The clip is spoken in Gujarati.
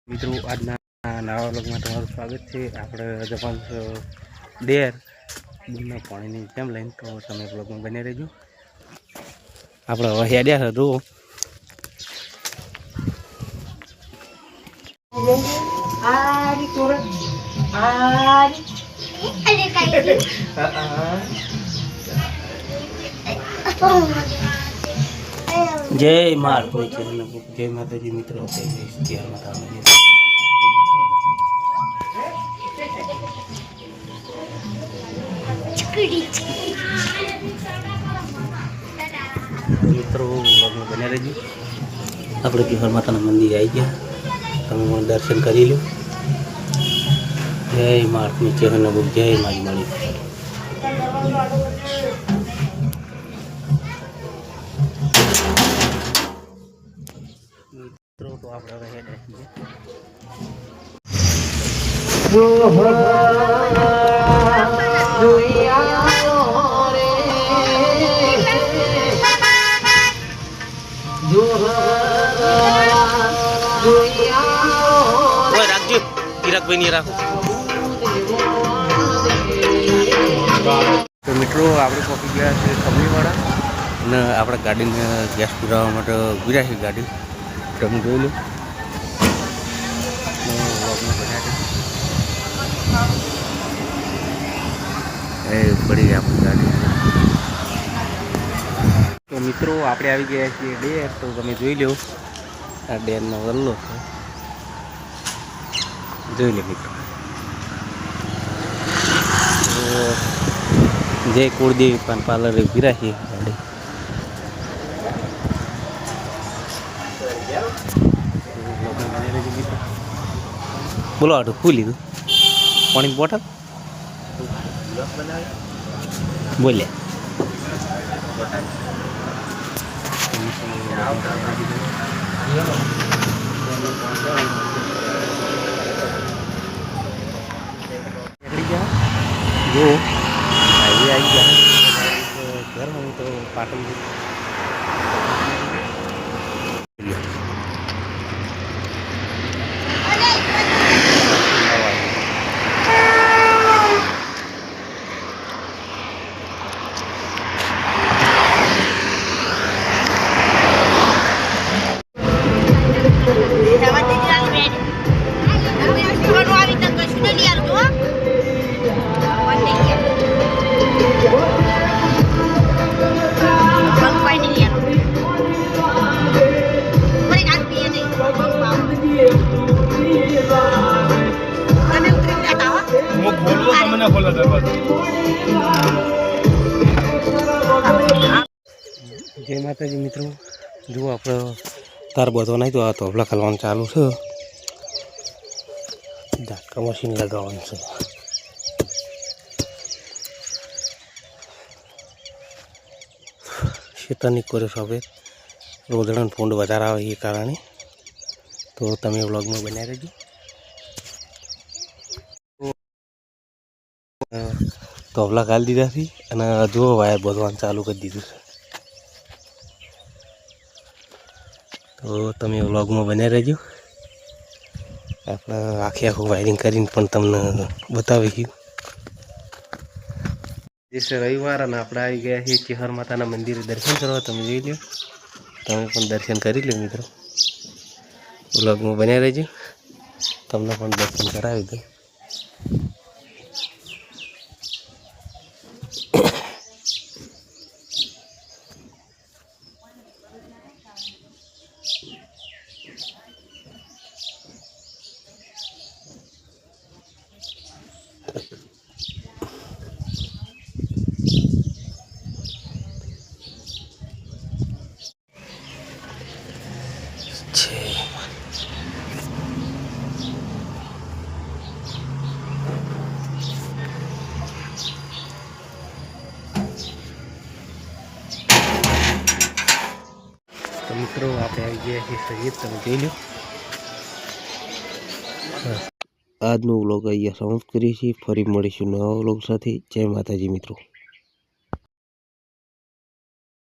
મિત્રો આજના નવા વ્લોગમાં તમારું સ્વાગત છે। આપણે જવાનું છે ડેર દૂધના પાણીની જેમ લઈને, તો તમે વ્લોગમાં બની રહેજો। આપણે હવે હેડ્યા છે જુઓ જય માર કોઈ છે જય માતાજી મિત્રો। મિત્રો બને રહેજો। આપણે કિહર માતાના મંદિર આવી ગયા, તમે દર્શન કરી લો। જય માત નીચે જય મારી મળી। મિત્રો તો આપણે હવે હેડ રાખજો તિરકભાઈ ની રાખો। તો મિત્રો આપણે પહોંચી ગયા છે કંપનીવાળા, અને આપણે ગાડીને ગેસ પુરાવવા માટે ઉભી રાખી ગાડી, તમે જોઈ લો। એ પડી આપણી ગાડી। તો મિત્રો આપણે આવી ગયા છીએ ડેર, તો તમે જોઈ લો આ ડેરનો વલ્લો છે, જોઈ લો મિત્રો। જય કુળદેવી પાન પાર્લર ઉભી રાખી ગાડી। બોલો આટલું ફૂલ લીધું પાણીની બોટલ બોલ્યા। જો હાઈવે આવી ગયા ઘર હું તો પાટણ જય માતાજી મિત્રો। જુઓ આપણે તાર બધો નહીં તો આ તોફલા ખલવાનું ચાલુ છે, ઝાટકા મશીન લગાવવાનું છે। શેતાની કરે સફેદ રોદડાનો ફૂંડ વધારે આવે એ કારણે, તો તમે વ્લોગમાં બન્યા રહેજો। તોફલા ખાલી દીધાથી અને જુઓ વાયર બધવાનું ચાલુ કરી દીધું છે, તો તમે વ્લોગમાં બન્યા રહેજો। આપણે આખું વાયરિંગ કરીને પણ તમને બતાવીશું। જે છે રવિવાર, અને આપણે આવી ગયા છીએ ચેહર માતાના મંદિરે દર્શન કરવા, તમે જોઈ લો, તમે પણ દર્શન કરી લો મિત્રો। વ્લોગમાં બન્યા રહેજો, તમને પણ દર્શન કરાવી દઉં। તો મિત્રો આપણે આવી ગયા છીએ સજીદ, તમે જોઈ લો। આજનો વ્લોગ અહીંયા સમાપ્ત કરીએ છીએ, ફરી મળીશું નવા વ્લોગ સાથે। જય માતાજી મિત્રો।